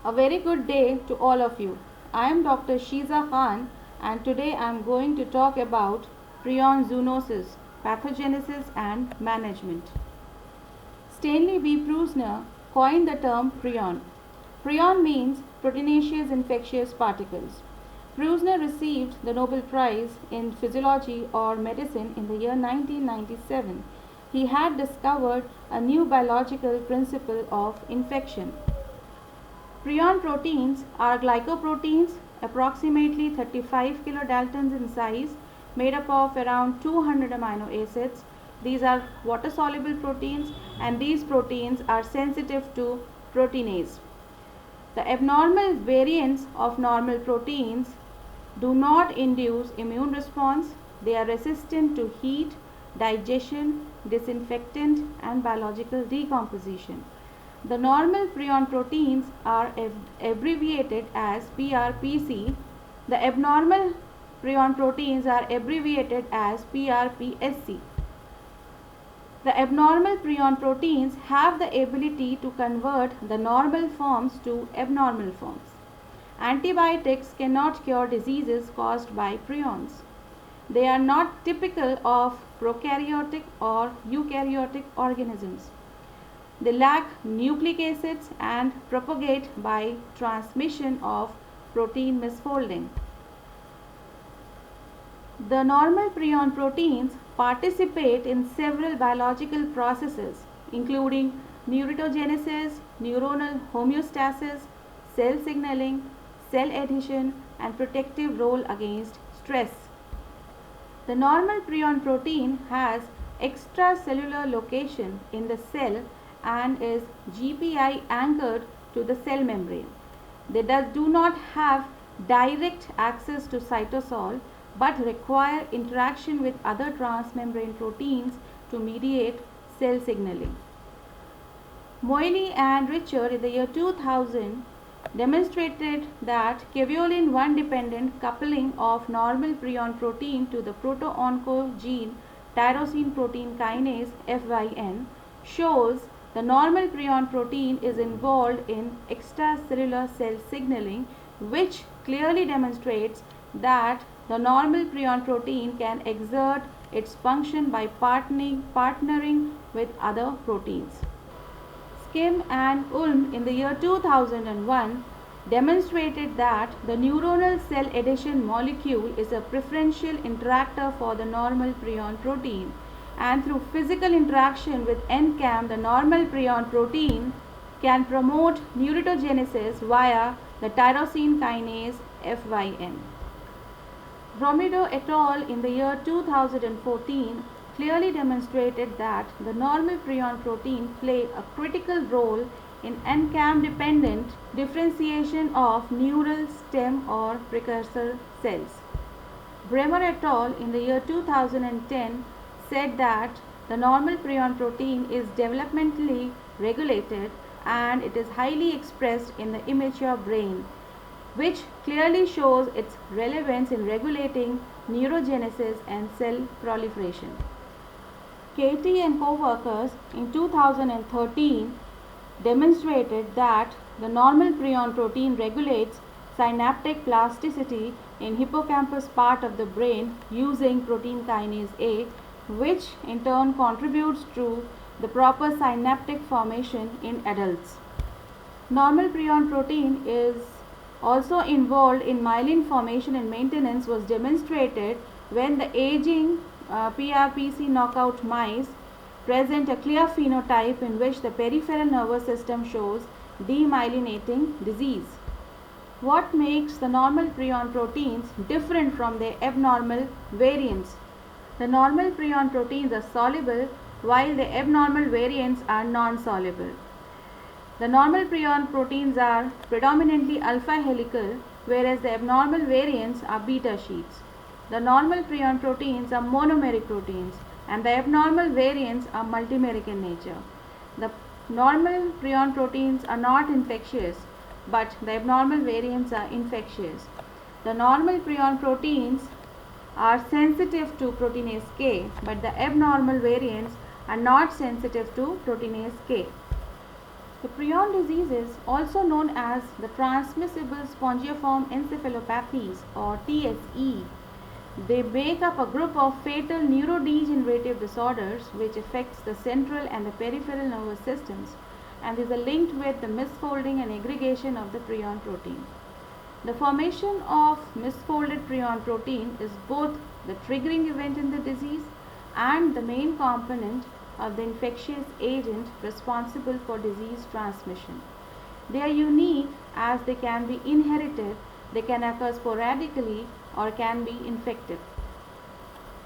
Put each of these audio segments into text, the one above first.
A very good day to all of you. I am Dr. Shiza Khan and today I am going to talk about prion zoonosis, pathogenesis and management. Stanley B. Prusner coined the term prion. Prion means proteinaceous infectious particles. Prusner received the Nobel Prize in Physiology or Medicine in the year 1997. He had discovered a new biological principle of infection. Prion proteins are glycoproteins approximately 35 kilodaltons in size, made up of around 200 amino acids. These are water soluble proteins and these proteins are sensitive to proteinase. The abnormal variants of normal proteins do not induce immune response. They are resistant to heat, digestion, disinfectant and biological decomposition. The normal prion proteins are abbreviated as PRPC. The abnormal prion proteins are abbreviated as PRPSC. The abnormal prion proteins have the ability to convert the normal forms to abnormal forms. Antibiotics cannot cure diseases caused by prions. They are not typical of prokaryotic or eukaryotic organisms. They lack nucleic acids and propagate by transmission of protein misfolding. The normal prion proteins participate in several biological processes including neuritogenesis, neuronal homeostasis, cell signaling, cell adhesion and protective role against stress. The normal prion protein has extracellular location in the cell and is GPI anchored to the cell membrane. They do not have direct access to cytosol but require interaction with other transmembrane proteins to mediate cell signaling. Moyle and Richard in the year 2000 demonstrated that caveolin 1 dependent coupling of normal prion protein to the proto-oncogene tyrosine protein kinase FYN shows the normal prion protein is involved in extracellular cell signaling, which clearly demonstrates that the normal prion protein can exert its function by partnering with other proteins. Skim and Ulm in the year 2001 demonstrated that the neuronal cell adhesion molecule is a preferential interactor for the normal prion protein, and through physical interaction with NCAM, the normal prion protein can promote neuritogenesis via the tyrosine kinase FYN. Romero et al. In the year 2014 clearly demonstrated that the normal prion protein play a critical role in NCAM dependent differentiation of neural stem or precursor cells. Bremer et al. In the year 2010 said that the normal prion protein is developmentally regulated and it is highly expressed in the immature brain, which clearly shows its relevance in regulating neurogenesis and cell proliferation. Katie and co-workers in 2013 demonstrated that the normal prion protein regulates synaptic plasticity in hippocampus part of the brain using protein kinase A, which in turn contributes to the proper synaptic formation in adults. Normal prion protein is also involved in myelin formation and maintenance was demonstrated when the aging PRPC knockout mice present a clear phenotype in which the peripheral nervous system shows demyelinating disease. What makes the normal prion proteins different from their abnormal variants? The normal prion proteins are soluble while the abnormal variants are non-soluble. The normal prion proteins are predominantly alpha helical, whereas the abnormal variants are beta sheets. The normal prion proteins are monomeric proteins and the abnormal variants are multimeric in nature. The normal prion proteins are not infectious, but the abnormal variants are infectious. The normal prion proteins are sensitive to proteinase K, but the abnormal variants are not sensitive to proteinase K. The prion diseases, also known as the transmissible spongiform encephalopathies or TSE, they make up a group of fatal neurodegenerative disorders which affects the central and the peripheral nervous systems, and these are linked with the misfolding and aggregation of the prion protein. The formation of misfolded prion protein is both the triggering event in the disease and the main component of the infectious agent responsible for disease transmission. They are unique as they can be inherited, they can occur sporadically, or can be infective.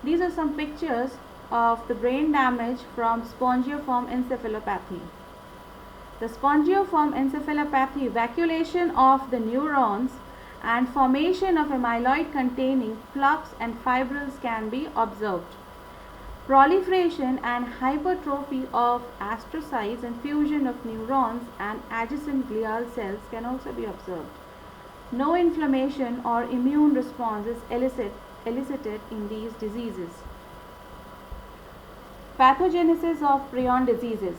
These are some pictures of the brain damage from spongiform encephalopathy. The spongiform encephalopathy, evacuation of the neurons and formation of amyloid containing plaques and fibrils can be observed. Proliferation and hypertrophy of astrocytes and fusion of neurons and adjacent glial cells can also be observed. No inflammation or immune response is elicited in these diseases. Pathogenesis of prion diseases.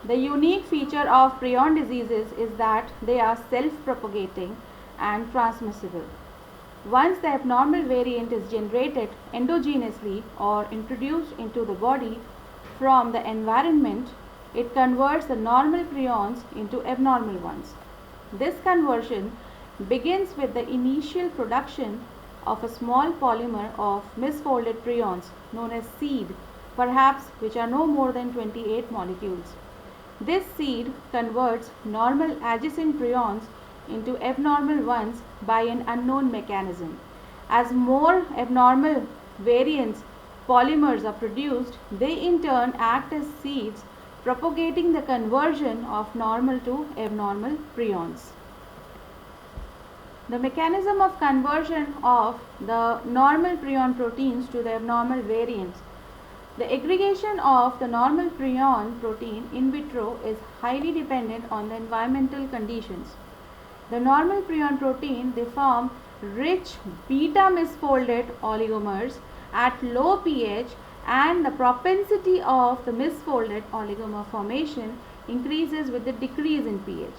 The unique feature of prion diseases is that they are self-propagating and transmissible. Once the abnormal variant is generated endogenously or introduced into the body from the environment, it converts the normal prions into abnormal ones. This conversion begins with the initial production of a small polymer of misfolded prions known as seed, perhaps which are no more than 28 molecules. This seed converts normal adjacent prions into abnormal ones by an unknown mechanism. As more abnormal variants polymers are produced, they in turn act as seeds, propagating the conversion of normal to abnormal prions. The mechanism of conversion of the normal prion proteins to the abnormal variants. The aggregation of the normal prion protein in vitro is highly dependent on the environmental conditions. The normal prion protein, they form rich beta misfolded oligomers at low pH, and the propensity of the misfolded oligomer formation increases with the decrease in pH.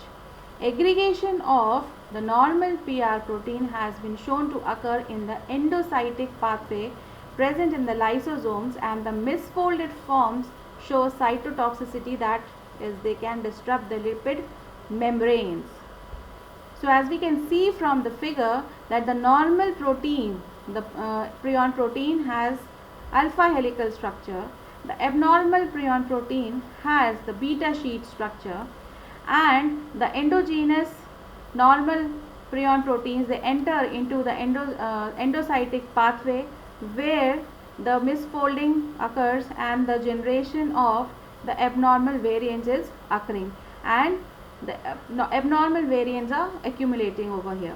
Aggregation of the normal PR protein has been shown to occur in the endocytic pathway present in the lysosomes, and the misfolded forms show cytotoxicity, that is, they can disrupt the lipid membranes. So as we can see from the figure that the normal protein, the prion protein, has alpha helical structure. The abnormal prion protein has the beta sheet structure, and the endogenous normal prion proteins, they enter into the endocytic pathway where the misfolding occurs and the generation of the abnormal variants is occurring, and the abnormal variants are accumulating over here.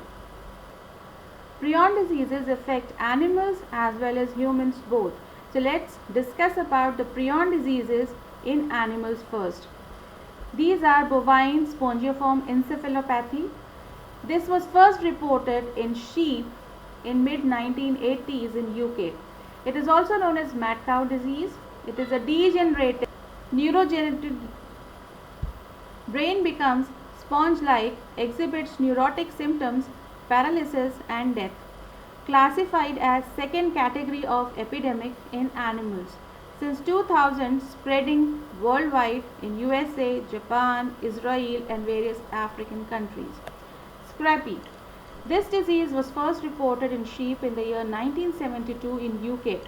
Prion diseases affect animals as well as humans both. So let's discuss about the prion diseases in animals first. These are bovine spongiform encephalopathy. This was first reported in sheep in mid-1980s in UK. It is also known as mad cow disease. It is a degenerative neurodegenerative. Brain becomes sponge-like, exhibits neurotic symptoms, paralysis and death. Classified as second category of epidemic in animals. Since 2000, spreading worldwide in USA, Japan, Israel and various African countries. Scrapie. This disease was first reported in sheep in the year 1972 in UK.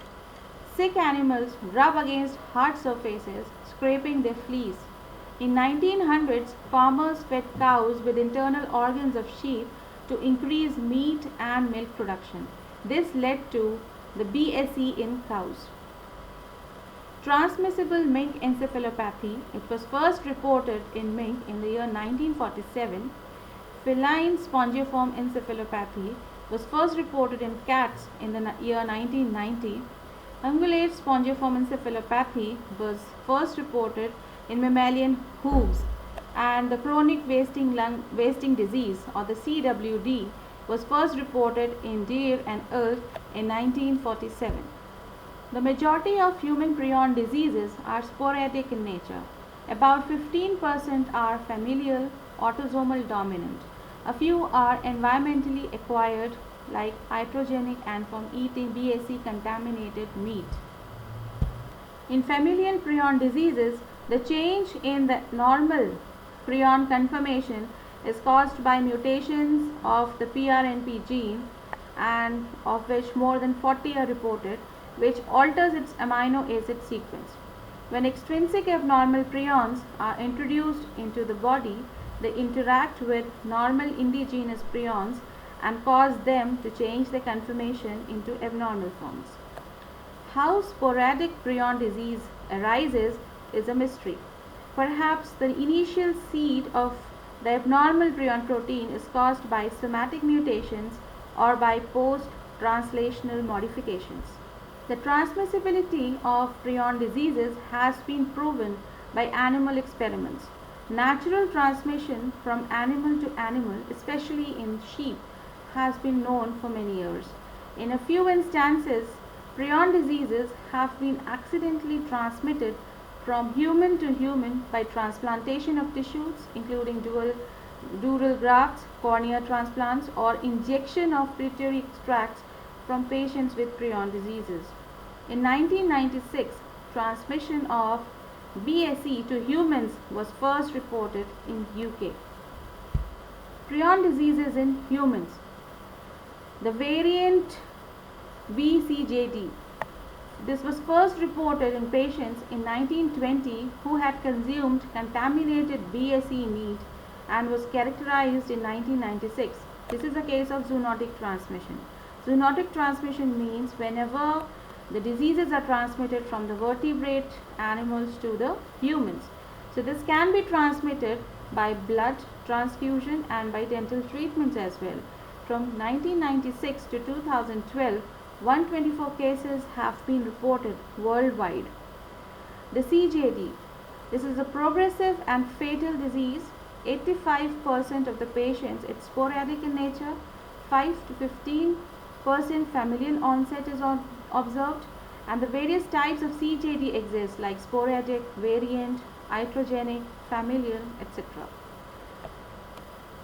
Sick animals rub against hard surfaces, scraping their fleas. In 1900s, farmers fed cows with internal organs of sheep to increase meat and milk production. This led to the BSE in cows. Transmissible mink encephalopathy. It was first reported in mink in the year 1947. Feline spongiform encephalopathy was first reported in cats in the year 1990. Ungulate spongiform encephalopathy was first reported in mammalian hooves, and the chronic wasting disease or the CWD was first reported in deer and elk in 1947. The majority of human prion diseases are sporadic in nature. About 15% are familial autosomal dominant. A few are environmentally acquired, like iatrogenic and from eating BSE contaminated meat. In familial prion diseases, the change in the normal prion conformation is caused by mutations of the PRNP gene, and of which more than 40 are reported, which alters its amino acid sequence. When extrinsic abnormal prions are introduced into the body, they interact with normal indigenous prions and cause them to change their conformation into abnormal forms. How sporadic prion disease arises is a mystery. Perhaps the initial seed of the abnormal prion protein is caused by somatic mutations or by post-translational modifications. The transmissibility of prion diseases has been proven by animal experiments. Natural transmission from animal to animal, especially in sheep, has been known for many years. In a few instances, prion diseases have been accidentally transmitted from human to human by transplantation of tissues, including dural grafts, cornea transplants, or injection of pituitary extracts from patients with prion diseases. In 1996, transmission of BSE to humans was first reported in UK. Prion diseases in humans. The variant VCJD. This was first reported in patients in 1920 who had consumed contaminated BSE meat and was characterized in 1996. This is a case of zoonotic transmission. Zoonotic transmission means whenever the diseases are transmitted from the vertebrate animals to the humans. So this can be transmitted by blood transfusion and by dental treatments as well. From 1996 to 2012, 124 cases have been reported worldwide. The CJD. This is a progressive and fatal disease. 85% of the patients, it's sporadic in nature. 5 to 15% familial onset is observed, and the various types of CJD exist, like sporadic, variant, iatrogenic, familial, etc.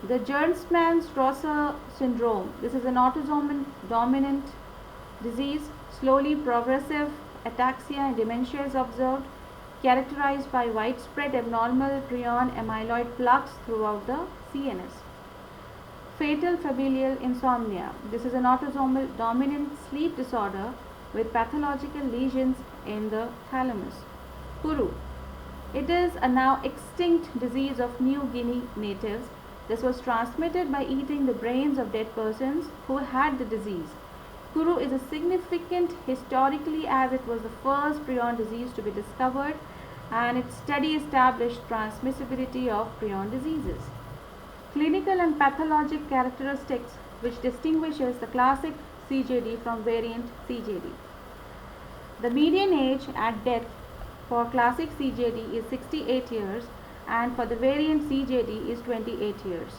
The Gerstmann-Strauss syndrome. This is an autosomal dominant disease. Slowly progressive ataxia and dementia is observed, characterized by widespread abnormal prion amyloid plaques throughout the CNS. Fatal familial insomnia. This is an autosomal dominant sleep disorder with pathological lesions in the thalamus. Kuru. It is a now extinct disease of New Guinea natives. This was transmitted by eating the brains of dead persons who had the disease. Kuru is a significant historically, as it was the first prion disease to be discovered, and its study established transmissibility of prion diseases. Clinical and pathologic characteristics which distinguishes the classic CJD from variant CJD. The median age at death for classic CJD is 68 years and for the variant CJD is 28 years.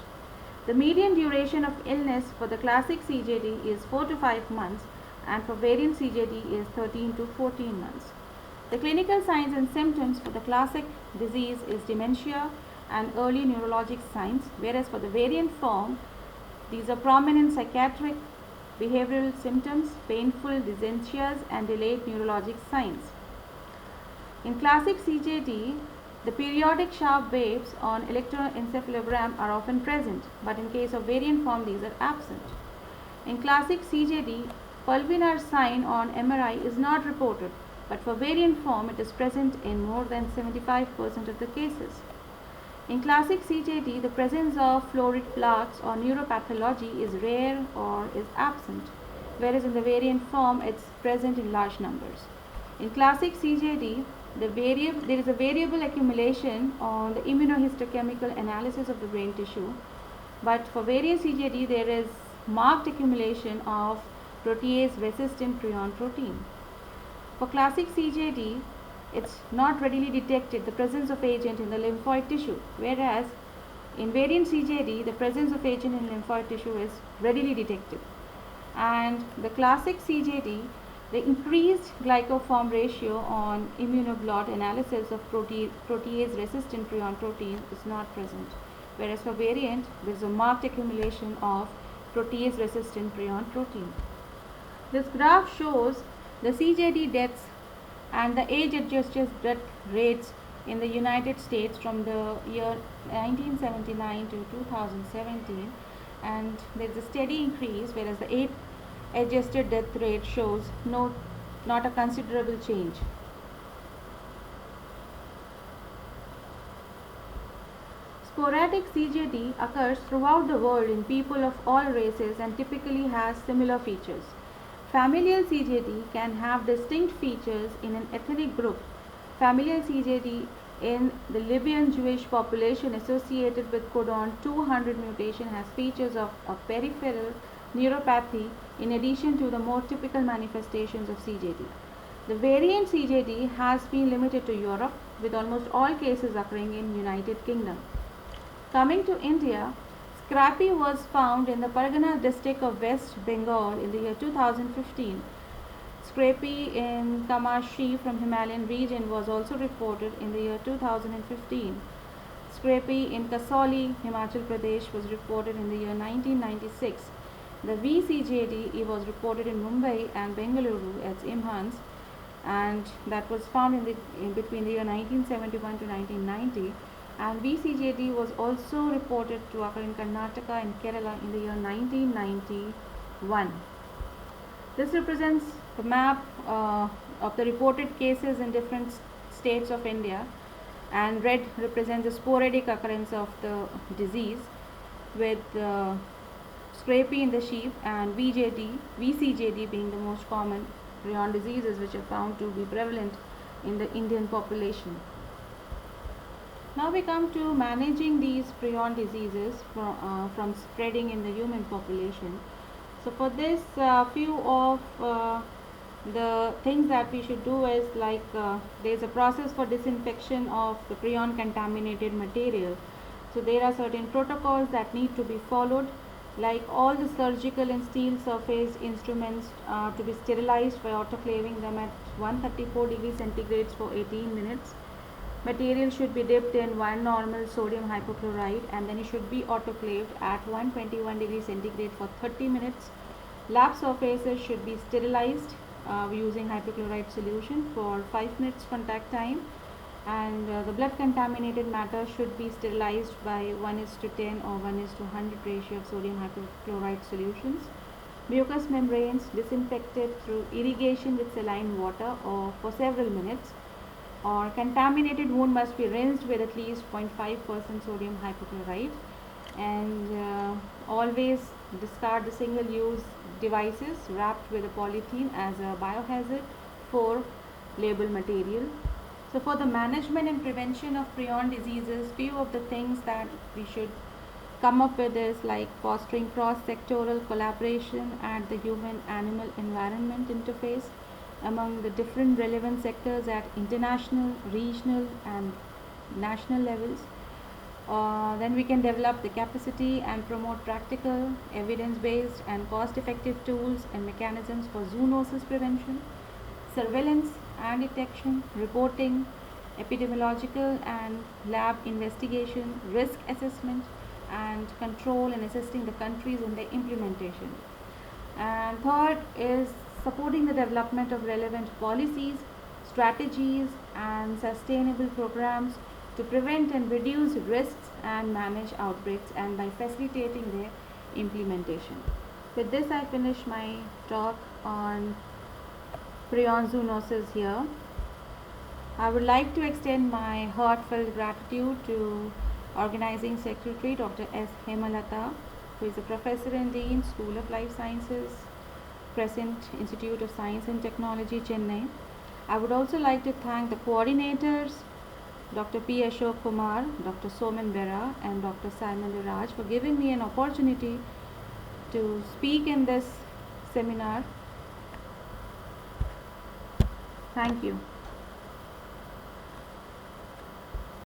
The median duration of illness for the classic CJD is 4 to 5 months and for variant CJD is 13 to 14 months. The clinical signs and symptoms for the classic disease is dementia and early neurologic signs, whereas for the variant form, these are prominent psychiatric, behavioral symptoms, painful dysenthias and delayed neurologic signs. In classic CJD, the periodic sharp waves on electroencephalogram are often present, but in case of variant form, these are absent. In classic CJD, pulvinar sign on MRI is not reported, but for variant form, it is present in more than 75% of the cases. In classic CJD, the presence of florid plaques or neuropathology is rare or is absent, whereas in the variant form, it's present in large numbers. In classic CJD, there is a variable accumulation on the immunohistochemical analysis of the brain tissue, but for variant CJD, there is marked accumulation of protease resistant prion protein. For classic CJD, it's not readily detected the presence of agent in the lymphoid tissue, whereas in variant CJD, the presence of agent in lymphoid tissue is readily detected. And the classic CJD, The increased glycoform ratio on immunoblot analysis of protease resistant prion protein is not present, whereas for variant there is a marked accumulation of protease resistant prion protein. This graph shows the CJD deaths and the age adjusted death rates in the United States from the year 1979 to 2017, and there is a steady increase, whereas the age adjusted death rate shows not a considerable change. Sporadic CJD occurs throughout the world in people of all races and typically has similar features. Familial CJD can have distinct features in an ethnic group. Familial CJD in the Libyan Jewish population associated with codon 200 mutation has features of a peripheral neuropathy in addition to the more typical manifestations of CJD. The variant CJD has been limited to Europe, with almost all cases occurring in United Kingdom. Coming to India, Scrappy was found in the Pargana district of West Bengal in the year 2015. Scrappy in Kamashi from Himalayan region was also reported in the year 2015. Scrappy in Kasauli, Himachal Pradesh was reported in the year 1996. The VCJD was reported in Mumbai and Bengaluru as IMHANS, and that was found in between the year 1971 to 1990. And VCJD was also reported to occur in Karnataka and Kerala in the year 1991. This represents the map of the reported cases in different states of India, and red represents the sporadic occurrence of the disease, with Scrapie in the sheep and VCJD being the most common prion diseases which are found to be prevalent in the Indian population. Now we come to managing these prion diseases from spreading in the human population. So for this, few of the things that we should do is like there is a process for disinfection of the prion contaminated material. So there are certain protocols that need to be followed, like all the surgical and steel surface instruments to be sterilized by autoclaving them at 134 degrees centigrade for 18 minutes. Material should be dipped in 1 normal sodium hypochlorite and then it should be autoclaved at 121 degrees centigrade for 30 minutes. Lab surfaces should be sterilized using hypochlorite solution for 5 minutes contact time, and the blood contaminated matter should be sterilized by 1:10 or 1:100 ratio of sodium hypochlorite solutions. Mucous membranes disinfected through irrigation with saline water or for several minutes, or contaminated wound must be rinsed with at least 0.5% sodium hypochlorite, and always discard the single use devices wrapped with a polythene as a biohazard for label material. So for the management and prevention of prion diseases, few of the things that we should come up with is like fostering cross-sectoral collaboration at the human-animal environment interface among the different relevant sectors at international, regional and national levels. Then we can develop the capacity and promote practical, evidence-based and cost-effective tools and mechanisms for zoonosis prevention, surveillance and detection, reporting, epidemiological and lab investigation, risk assessment and control, and assisting the countries in their implementation. And third is supporting the development of relevant policies, strategies and sustainable programs to prevent and reduce risks and manage outbreaks, and by facilitating their implementation. With this I finish my talk on prion zoonosis here. I would like to extend my heartfelt gratitude to Organizing Secretary Dr. S. Hemalata, who is a Professor and Dean, School of Life Sciences, Crescent Institute of Science and Technology, Chennai. I would also like to thank the coordinators, Dr. P. Ashok Kumar, Dr. Soman Bera and Dr. Simon Raj, for giving me an opportunity to speak in this seminar. Thank you.